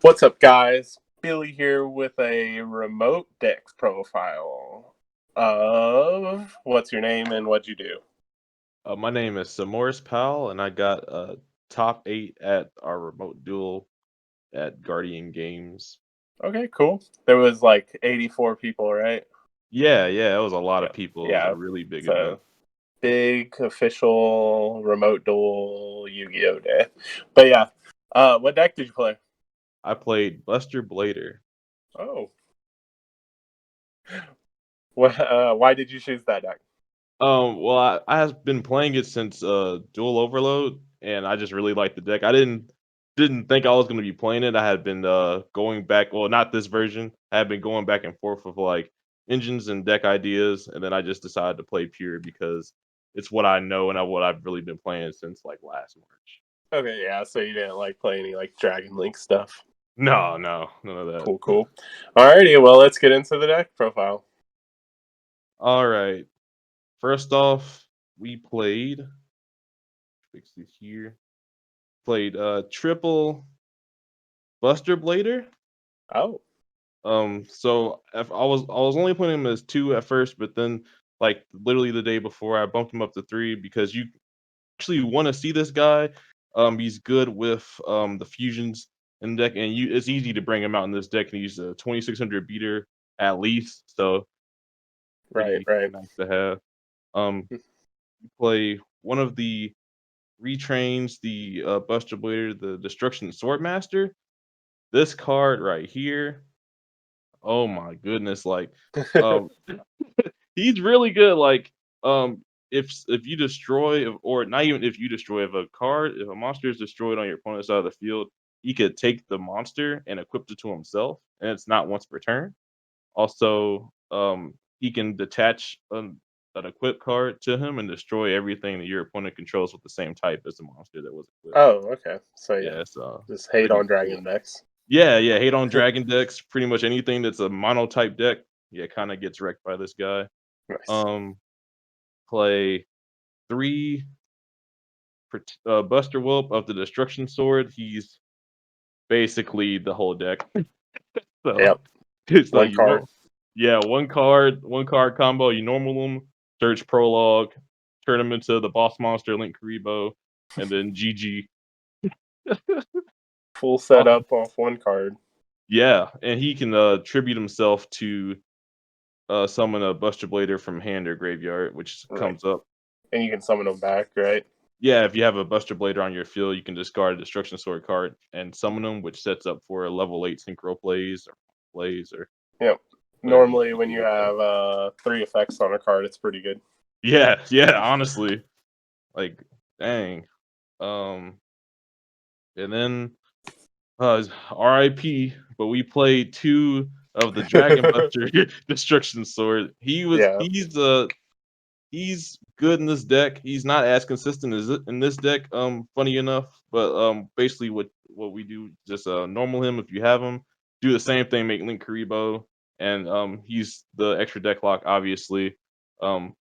What's up, guys? Billy here with a remote deck profile of what's your name and what'd you do? My name is Semorris Powell, and I got top 8 at our remote duel at Guardian Games. Okay, cool. There was like 84 people, right? Yeah, it was a lot Yeah. of people. It was a Yeah. really big event. So big official remote duel Yu-Gi-Oh day. But yeah, what deck did you play? I played Buster Blader. Oh, why did you choose that deck? Well, I have been playing it since Duel Overload, and I just really liked the deck. I didn't think I was going to be playing it. I had been going back, well, not this version. I had been going back and forth with like engines and deck ideas, and then I just decided to play pure because it's what I know and what I've really been playing since like last March. Okay, yeah. So you didn't like play any like Dragon Link stuff. No, none of Cool, that. cool. Alrighty, well let's get into the deck profile. All right. First off, we played. Fix it here. Played triple Buster Blader. Oh, So if I was only putting him as 2 at first, but then, like, literally the day before, I bumped him up to 3 because you actually wanna see this guy. He's good with, the fusions in the deck, and it's easy to bring him out in this deck, and he's a 2600 beater at least, so right, pretty right. nice to have. You play one of the retrains, the, Buster Blader, the Destruction Swordmaster. This card right here, oh my goodness, like, um he's really good, like, if you destroy or not even if you destroy, if a monster is destroyed on your opponent's side of the field, he could take the monster and equip it to himself, and it's not once per turn. Also, he can detach an equipped card to him and destroy everything that your opponent controls with the same type as the monster that was equipped. Oh, okay. So yeah, Yeah, it's, just hate pretty on cool. dragon decks. Yeah, hate on dragon decks, pretty much anything that's a mono type deck, yeah, kinda gets wrecked by this guy. Nice. Um, Play 3 Buster Whelp of the Destruction Sword. He's basically the whole deck. So, Yep. it's like One you card. know yeah, one card combo, you normal them, search prologue, turn them into the boss monster, Link Karibo, and then GG. Full Awesome. setup off one card. Yeah, and he can, tribute himself to, summon a Buster Blader from hand or graveyard, which Right. comes up. And you can summon them back, right? Yeah, if you have a Buster Blader on your field, you can discard a Destruction Sword card and summon them, which sets up for a level 8 synchro plays or Yep. whatever you Normally, wanna when do you with that. have three effects on a card, it's pretty good. Yeah, honestly, like, dang. Um, and then, RIP, but we played 2 of the Dragon Buster Destruction Sword. Yeah. He's good in this deck. He's not as consistent as in this deck, funny enough, but, basically what we do, just, normal him if you have him, do the same thing, make Link Karibo, and, he's the extra deck lock, obviously, um,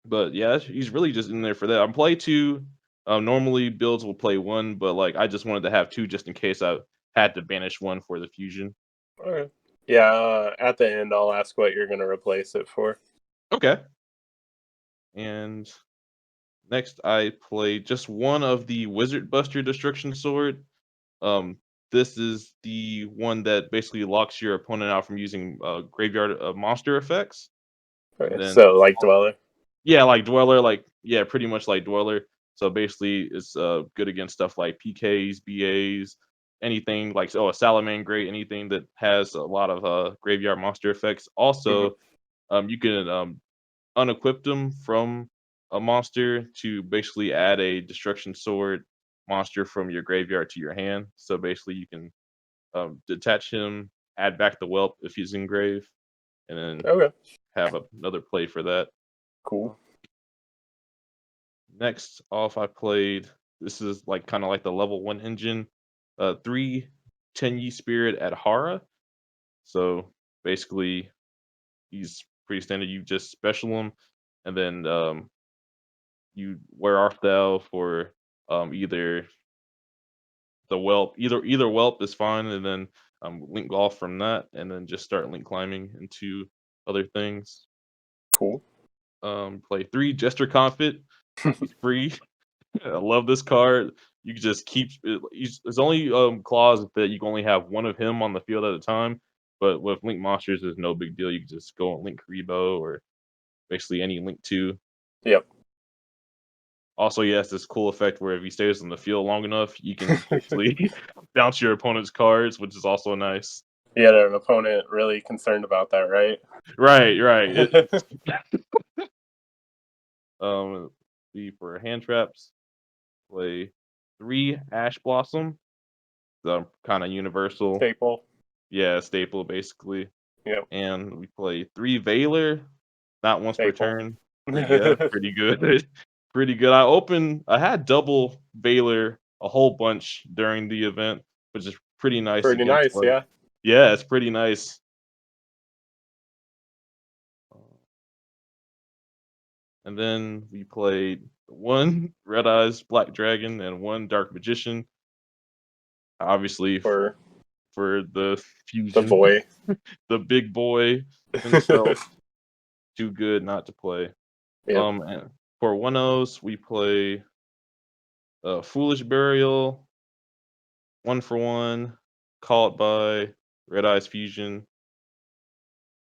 but yeah, he's really just in there for that. I'm play 2, normally builds will play 1, but, like, I just wanted to have 2 just in case I had to banish 1 for the fusion. Okay. Yeah. At the end, I'll ask what you're gonna replace it for. Okay. And next, I play just 1 of the Wizard Buster Destruction Sword. Um, this is the one that basically locks your opponent out from using graveyard monster effects. And Okay. then, So like dweller. yeah, like Dweller, like, yeah, pretty much like Dweller. So basically, it's good against stuff like PKs, BAs, anything like, oh, a Salamangreat, anything that has a lot of graveyard monster effects. Hmm. Also, you can unequip them from a monster to basically add a Destruction Sword monster from your graveyard to your hand. So basically, you can detach him, add back the whelp if he's engraved, and then Okay. have another play for that. Cool. Next off, I played. This is like kind of like the level 1 engine. 3 Tenyi Spirit at Hara. So basically, he's pretty standard. You just special him, and then you wear off thou for either the whelp. Either whelp is fine, and then link golf from that, and then just start link climbing into other things. Cool. Play 3 Jester Confit. He's free. I love this card. You can just keep it. There's only clause that you can only have one of him on the field at a time. But with link monsters, there's no big deal. You can just go and link Rebo or basically any link 2. Yep. Also, he has this cool effect where if he stays on the field long enough, you can basically bounce your opponent's cards, which is also nice. You had an opponent really concerned about that, right? Right. For hand traps, play 3 Ash Blossom. Kind of universal. Staple. Yeah, staple basically. Yep. And we play 3 Veiler, not once per Staple. turn. Yeah, pretty good. Pretty good. I had double Veiler a whole bunch during the event, which is pretty nice Pretty against nice, yeah. yeah, it's pretty nice. And then we played 1 Red Eyes Black Dragon and 1 Dark Magician. Obviously For for the the fusion, boy. the big boy himself. Too good not to play. Yep. And for 1-0s, we play Foolish Burial, 1 for 1, Call It By, Red Eyes Fusion.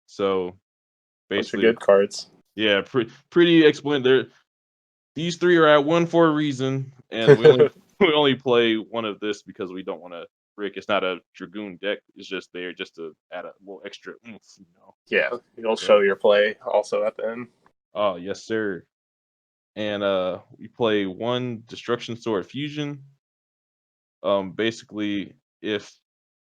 So Bunch of basically, good cards. yeah, pretty explained. These 3 are at 1 for a reason, and we only we only play 1 of this because we don't want to brick. It's not a Dragoon deck. It's just there just to add a little extra oomph. Yeah, you'll So, show your play also at the end. oh yes, sir. And we play 1 Destruction Sword Fusion. Basically, if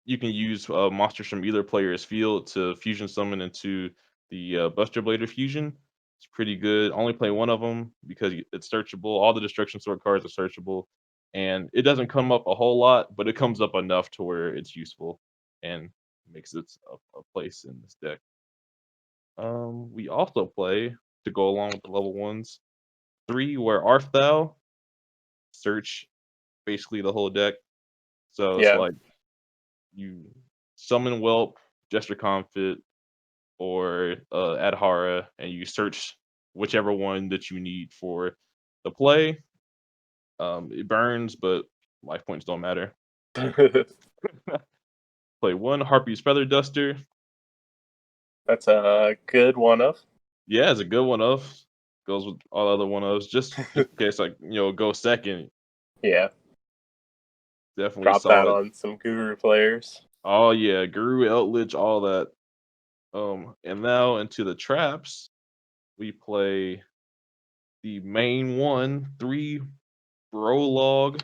you can use monsters from either player's field to fusion summon into the Buster Blader fusion. It's pretty good. Only play 1 of them because it's searchable. All the Destruction Sword cards are searchable, and it doesn't come up a whole lot, but it comes up enough to where it's useful and makes it a place in this deck. We also play to go along with the level 1s 3 Where Art Thou? Search basically the whole deck. So it's Yeah. like you summon Whelp, Gesture Confit, or Adhara, and you search whichever one that you need for the play. It burns, but life points don't matter. Play 1 Harpy's Feather Duster. That's a good one of. Yeah, it's a good one of. Goes with all other one ofs. Just in case, like, go second. Yeah. Definitely Drop that solid. on some guru players. Oh yeah, Guru, Eldritch, all that. And now into the traps, we play the main one, 3 Prologue,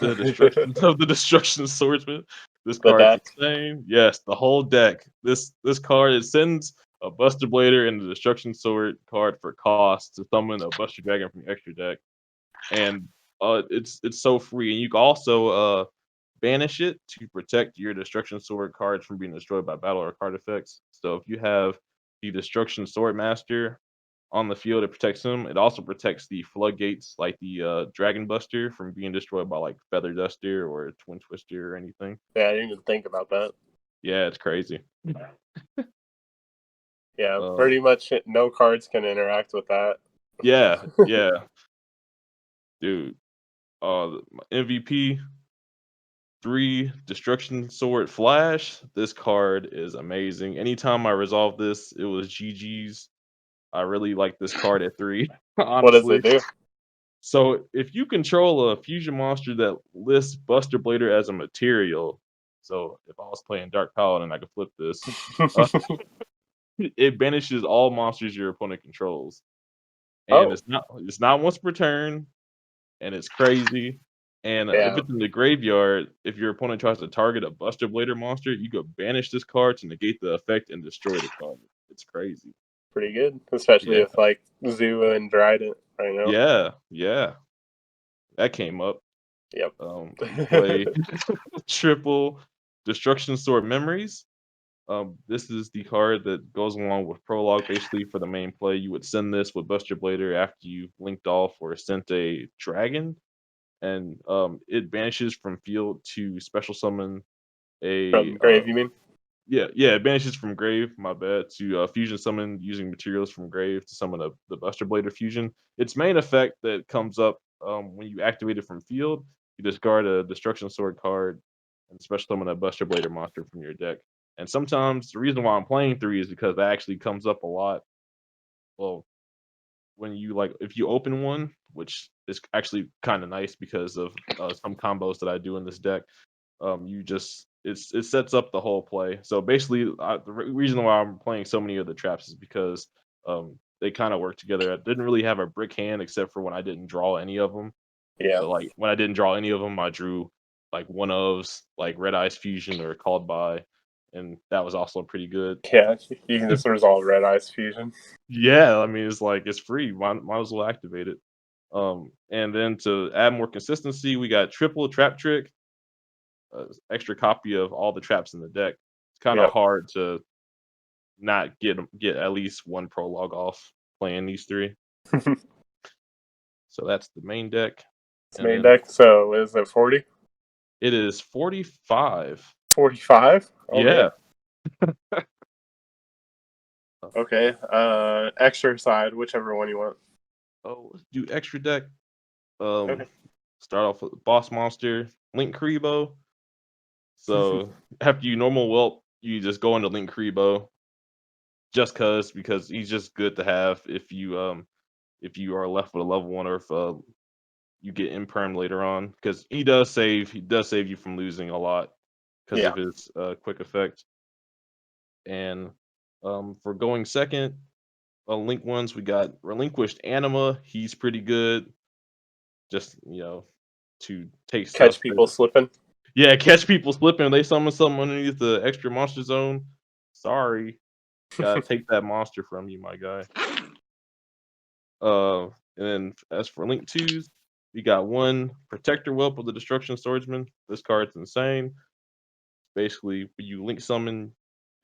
the destruction of the Destruction Swordsman. This The card's deck. insane. Yes, the whole deck. This card, it sends a Buster Blader and the Destruction Sword card for cost to summon a Buster Dragon from your extra deck. And it's so free. And you can also banish it to protect your Destruction Sword cards from being destroyed by battle or card effects. So if you have the Destruction Sword Master on the field, it protects him. It also protects the floodgates, like the Dragon Buster, from being destroyed by like Feather Duster or Twin Twister or anything. Yeah, I didn't even think about that. Yeah, it's crazy. Yeah, Uh, pretty much no cards can interact with that. yeah, dude. MVP 3 Destruction Sword Flash. This card is amazing. Anytime I resolve this, it was GG's. I really like this card at 3, What does honestly. it do? So if you control a fusion monster that lists Buster Blader as a material, so if I was playing Dark Paladin, I could flip this. Uh, it banishes all monsters your opponent controls, and Oh, it's not once per turn, and it's crazy. And if yeah, it's in the graveyard, if your opponent tries to target a Buster Blader monster, you could banish this card to negate the effect and destroy the card. It's crazy. pretty good. Especially Yeah, with like Zoo and Dryden right now. yeah. That came up. Yep. We play triple Destruction Sword Memories. This is the card that goes along with Prologue. Basically, for the main play, you would send this with Buster Blader after you've linked off or sent a dragon. and it banishes from field to special summon a From Grave, you mean? yeah, it banishes from grave, my bad, to fusion summon using materials from grave to summon the Buster Blader fusion. Its main effect that comes up when you activate it from field, you discard a Destruction Sword card and special summon a Buster Blader monster from your deck. And sometimes the reason why I'm playing three is because that actually comes up a lot. Well, when you like, if you open one, which is actually kind of nice because of some combos that I do in this deck, you just it sets up the whole play. So basically, reason why I'm playing so many of the traps is because they kind of work together. I didn't really have a brick hand except for when I didn't draw any of them. Yeah. But like when I didn't draw any of them, I drew like one ofs, like Red Eyes Fusion or Called by, and that was also pretty good. Yeah, you can just resolve Red Eyes Fusion. Yeah, I mean it's like it's free. Might as well activate it. And then to add more consistency, we got triple trap trick, extra copy of all the traps in the deck. It's kind of Yep. hard to not get at least one prologue off playing these three. It's So that's the main deck, and main then deck. So is it 40? it is 45. 45? Oh Yeah. man. Okay. Extra side, whichever one you want. Oh, let's do extra deck. Um, Okay. Start off with boss monster Link Kuribo. So after you normal whelp, you just go into Link Kuribo just because he's just good to have if you are left with a level one or if you get imperm later on because he does save you from losing a lot because Yeah. of his quick effect. And for going second, link ones we got Relinquished Anima. He's pretty good. Just to take Catch stuff. people slipping. Yeah, catch people slipping. They summon something underneath the extra monster zone. Sorry, gotta take that monster from you, my guy. And then as for Link 2s, we got one Protector Whelp of the Destruction Swordsman. This card's insane. Basically, when you link summon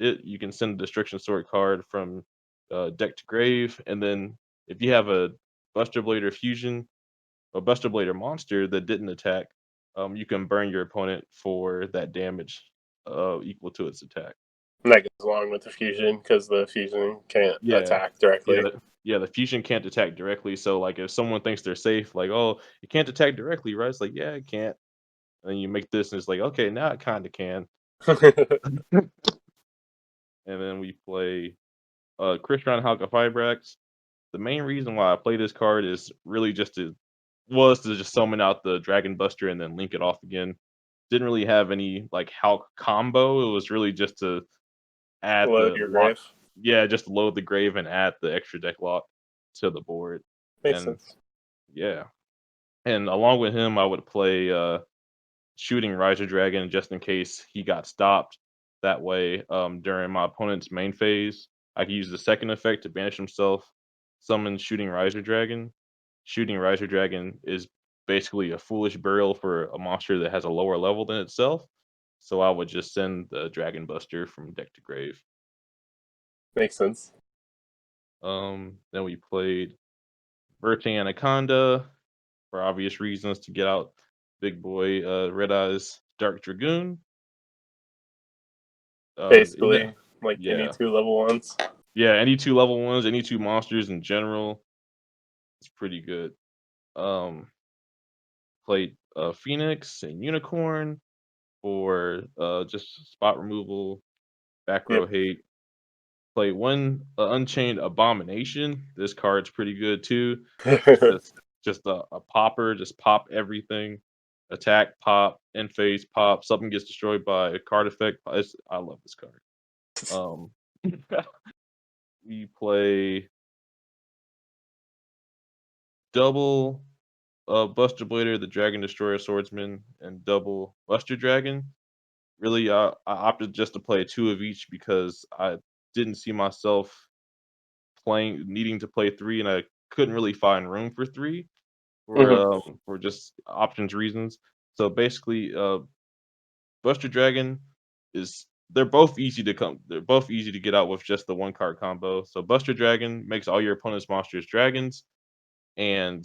it, you can send a Destruction Sword card from deck to grave, and then if you have a Buster Blader fusion, a Buster Blader monster that didn't attack, you can burn your opponent for that damage equal to its attack. And that goes along with the fusion because the fusion can't Yeah, attack yeah, directly. the fusion can't attack directly. So like if someone thinks they're safe, like oh, it can't attack directly, right? It's like yeah, it can't. And you make this, and it's like okay, now it kind of can. And then we play Crystron Halka Fibrax. The main reason why I play this card is really to just summon out the Dragon Buster and then link it off again. Didn't really have any like Hulk combo. It was really just to add Load the your lock. grave. Yeah, just load the grave and add the extra deck lock to the board. Makes And sense. yeah, and along with him, I would play Shooting Riser Dragon just in case he got stopped. That way, during my opponent's main phase, I could use the second effect to banish himself, summon Shooting Riser Dragon. Shooting Riser Dragon is basically a foolish burial for a monster that has a lower level than itself. So I would just send the Dragon Buster from deck to grave. Makes sense. Then we played Verti Anaconda for obvious reasons to get out big boy Red Eyes Dark Dragoon. Yeah, Basically, like any yeah, two level ones. yeah. Any two level ones, any two monsters in general, it's pretty good. Um, Played Phoenix and Unicorn for just spot removal, back Yep. row hate. Played one Unchained Abomination. This card's pretty good too. Just a popper, just pop everything. Attack, pop, end phase, pop. Something gets destroyed by a card effect. I love this card. Um, we play double Buster Blader, the Dragon Destroyer Swordsman, and double Buster Dragon. Really, I opted just to play two of each because I didn't see myself needing to play three, and I couldn't really find room for three Mhm. for just options reasons. So basically, Buster Dragon is they're both easy to come. They're both easy to get out with just the one card combo. So Buster Dragon makes all your opponent's monsters dragons, and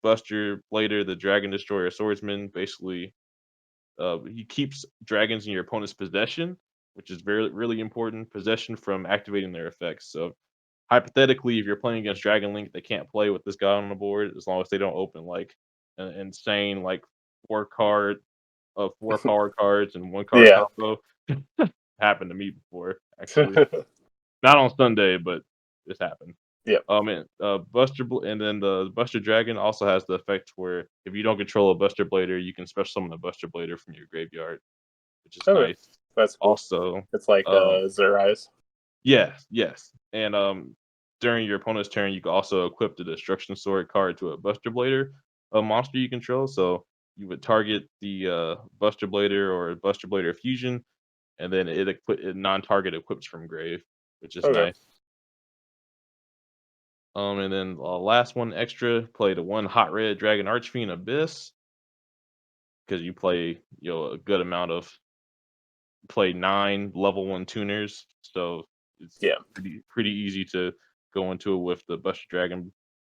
Buster Blader, the Dragon Destroyer Swordsman. Basically, he keeps dragons in your opponent's possession, which is really important. Possession from activating their effects. So hypothetically, if you're playing against Dragon Link, they can't play with this guy on the board as long as they don't open like an insane like four card 4 power cards and 1 card Yeah. combo. Happened to me before, actually. Not on Sunday, but this happened. Yep. And then the Buster Dragon also has the effect where if you don't control a Buster Blader, you can special summon a Buster Blader from your graveyard, which is Okay. nice. That's cool. Also, It's like um, Zerais. yes, and during your opponent's turn, you can also equip the Destruction Sword card to a Buster Blader, a monster you control. So you would target the Buster Blader or Buster Blader fusion, and then it non-target equips from grave, which is Okay. nice. And then last one extra, play the one Hot Red Dragon Archfiend Abyss because you play a good amount of play 9 level 1 tuners, so it's Yeah. pretty easy to go into it with the Buster Dragon.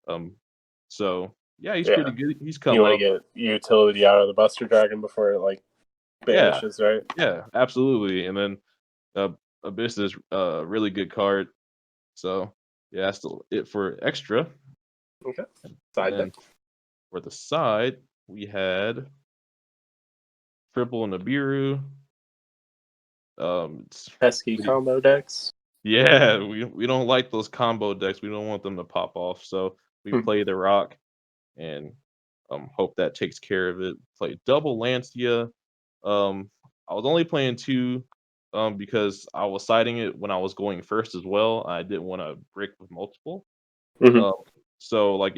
Um, so yeah, he's Yeah. pretty good. He's You come want to up. get utility out of the Buster Dragon before it like Yeah, banishes, right? yeah, absolutely. And then uh, Abyss is a really good card. So yeah, that's it for extra. Okay. And Side deck. then for the side, we had Triple Nibiru. It's Pesky pretty combo decks. Yeah, we don't like those combo decks. We don't want them to pop off. So we Hmm. play the rock and hope that takes care of it. Play double Lancia. Um, I was only playing two because I was siding it when I was going first as well. I didn't want to brick with multiple. Hmm. Um, so like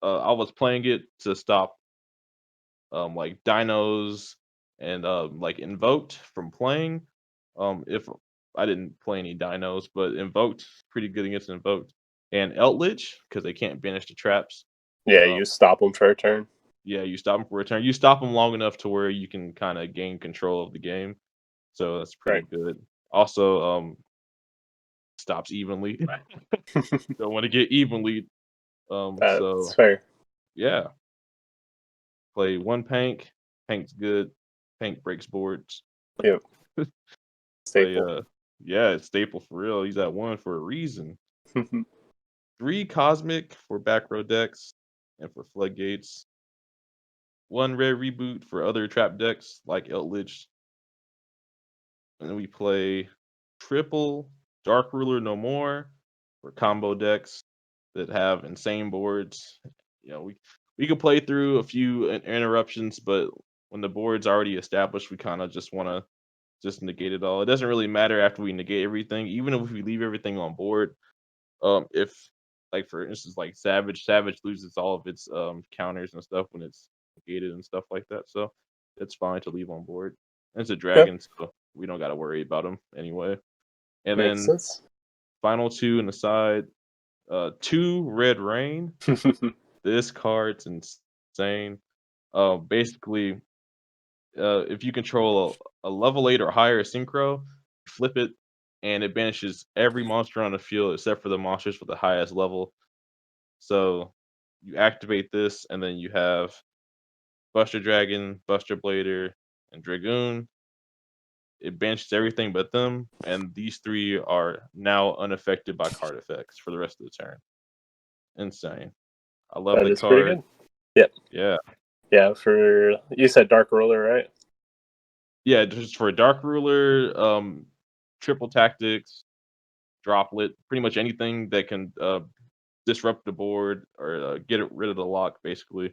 I was playing it to stop like dinos and like invoked from playing. If I didn't play any dinos, but invoked pretty good against invoked and Eldritch because they can't banish the traps. Yeah, Um, you stop them for a turn. yeah, you stop them for a turn. You stop them long enough to where you can kind of gain control of the game. So that's pretty Right. good. Also, stops evenly. Don't want to get evenly. That's So fair. yeah, play one Pank. Pank's good. Pank breaks boards. Yep. Play Staple. yeah, it's staple for real. He's at 1 for a reason. 3 cosmic for back row decks and for floodgates. 1 rare reboot for other trap decks like Eldritch. And then we play triple Dark Ruler No More for combo decks that have insane boards. We could play through a few interruptions, but when the board's already established, we kind of just want to just negate it all. It doesn't really matter after we negate everything, even if we leave everything on board. If like for instance, like Savage loses all of its counters and stuff when it's negated and stuff like that. So it's fine to leave on board. And it's a Okay. dragon, so we don't got to worry about him anyway. And Makes then sense. final two in the side, 2 Red Rain. This card's insane. Basically, if you control a level 8 or higher synchro, flip it, and it banishes every monster on the field except for the monsters with the highest level. So you activate this, and then you have Buster Dragon, Buster Blader, and Dragoon. It banishes everything but them, and these 3 are now unaffected by card effects for the rest of the turn. Insane. I love That the is pretty card. good. Yep. Yeah. Yeah, for you said Dark Ruler, right? Yeah, just for Dark Ruler, triple tactics, droplet, pretty much anything that can disrupt the board or rid of the lock. Basically,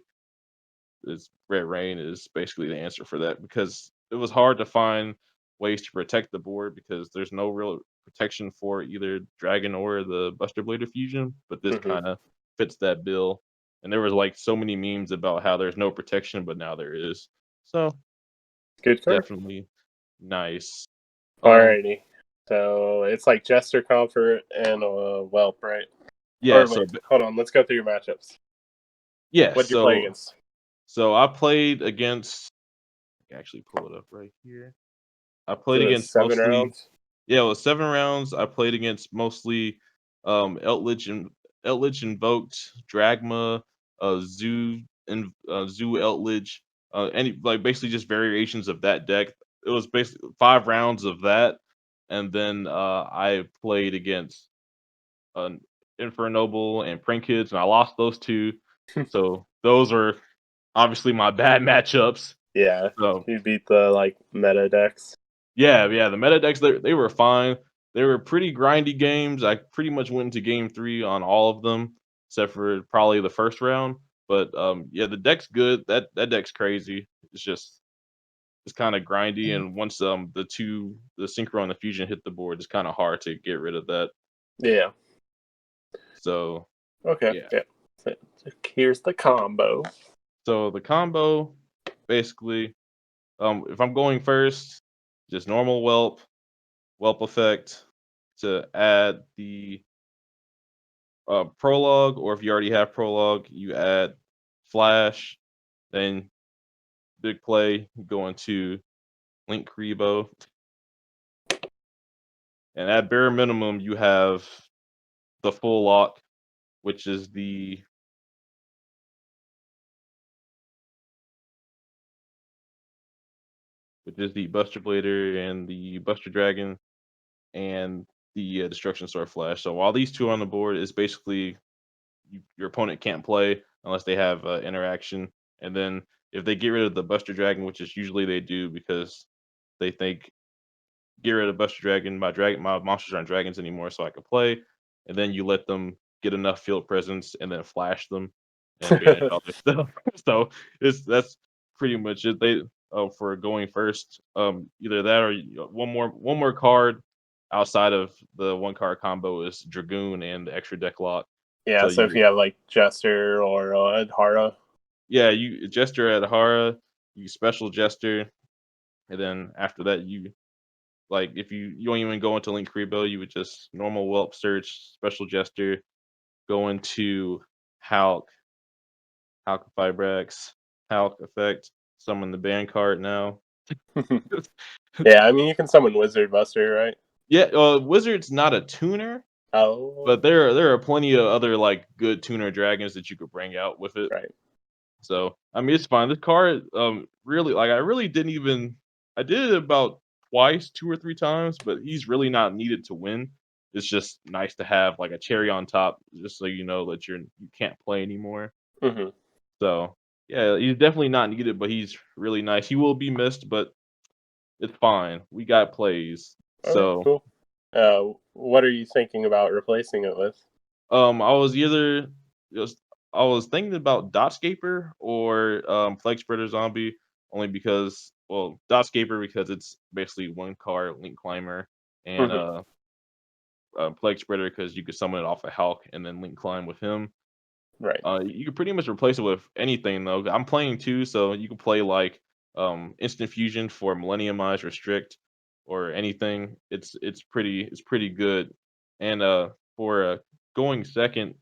is Red Rain is basically the answer for that because it was hard to find ways to protect the board because there's no real protection for either Dragon or the Buster Blader fusion. But this Hmm. kind of fits that bill. And there was like so many memes about how there's no protection, but now there is. So Good card. definitely nice. Um, Alrighty. So it's like Jester, Comfort, and Whelp, right? yeah. Or So wait, hold on. Let's go through your matchups. yeah. What'd you play So against? so I played against. I can actually pull it up right here. I played Was it against 7 rounds? yeah, it was 7 rounds. I played against mostly Eldritch and Eldritch Invoked, Dragma. Zoo and Zoo Eltledge, any like basically just variations of that deck. It was basically 5 rounds of that, and then I played against an Infernoble and Prankids, and I lost those two. So those are obviously my bad matchups. Yeah, So you beat the like meta decks. yeah, the meta decks they were fine. They were pretty grindy games. I pretty much went into game 3 on all of them, except for probably the first round. But yeah, the deck's good. That deck's crazy. It's kind of grindy, and once the synchro and the fusion hit the board, it's kind of hard to get rid of that. Yeah. So Okay. yeah. Yeah. So here's the combo. So the combo, basically, if I'm going first, just normal whelp effect to add the prologue, or if you already have prologue, you add flash, then big play, you go into Link Kribo, and at bare minimum, you have the full lock, which is the Buster Blader and the Buster Dragon and the Destruction Sword Flash. So while these two are on the board, it's basically your opponent can't play unless they have interaction. And then if they get rid of the Buster Dragon, which is usually they do because they think get rid of Buster Dragon, my monsters aren't dragons anymore, so I can play. And then you let them get enough field presence and then flash them and banish all their stuff. So that's pretty much it. They for going first, either that or one more card outside of the one card combo is Dragoon and the extra deck lock. Yeah. So So if you you have like Jester or Hara. yeah, you Jester at Hara, you special Jester, and then after that you like if you don't even go into Link Kribo, you would just normal Whelp search, special Jester, go into Hulk, Hulk Fibrax, Hulk effect, summon the band card now. Yeah, I mean you can summon Wizard Buster, right? Yeah, Wizard's not a tuner, but Oh, there are plenty of other like good tuner dragons that you could bring out with it. right. So I mean, it's fine. This card, really like I really didn't even I did it about twice, 2 or 3 times, but he's really not needed to win. It's just nice to have like a cherry on top, just so you know that you can't play anymore. Hmm. So yeah, he's definitely not needed, but he's really nice. He will be missed, but it's fine. We got plays. Okay, So cool. What are you thinking about replacing it with? I was either just I was thinking about Dotscaper or Flag Spreader Zombie, only because Dotscaper because it's basically one card Link Climber, and Hmm. Plague Spreader because you could summon it off a Hulk and then Link Climb with him. Right. You could pretty much replace it with anything though. I'm playing two, so you can play like Instant Fusion for Millenniumize Restrict or anything. It's pretty good. And for going second,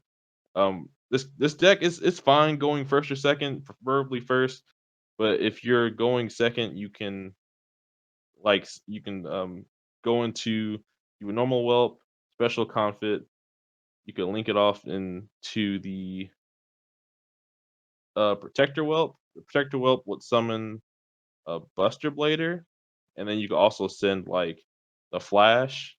this deck is it's fine going first or second, preferably first. But if you're going second, you can go into you a normal whelp, special confit. You can link it off into the protector whelp. The protector whelp would summon a Buster Blader, and then you can also send like the flash.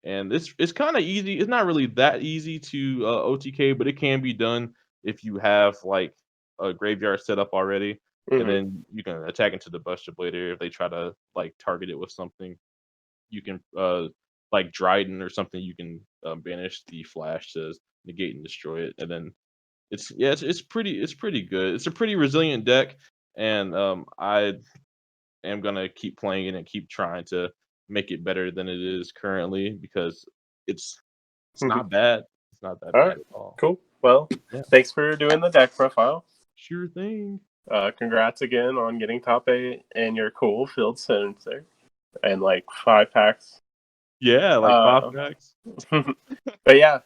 And it's kind of easy. It's not really that easy to OTK, but it can be done if you have like a graveyard set up already, and Hmm. then you can attack into the Buster Blader if they try to like target it with something. You can like Dryden or something. You can banish the flash to negate and destroy it, and then it's pretty good. It's a pretty resilient deck, and I am gonna keep playing it and keep trying to make it better than it is currently because it's it's Hmm. not bad. It's not that All bad right. at all. Cool. Well, Yeah, thanks for doing the deck profile. sure thing. Congrats again on getting top 8 and your cool field sensor and like 5 packs. Yeah, like five Uh, packs. but yeah,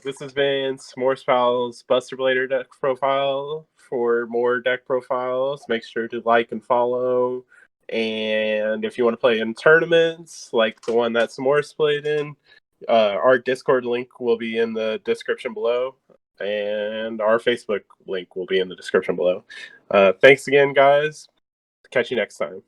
this has been Semorris Powell's Buster Blader deck profile. For more deck profiles, make sure to like and follow. And if you want to play in tournaments like the one that Semorris played in, our Discord link will be in the description below. and our Facebook link will be in the description below. Thanks again, guys. Catch you next time.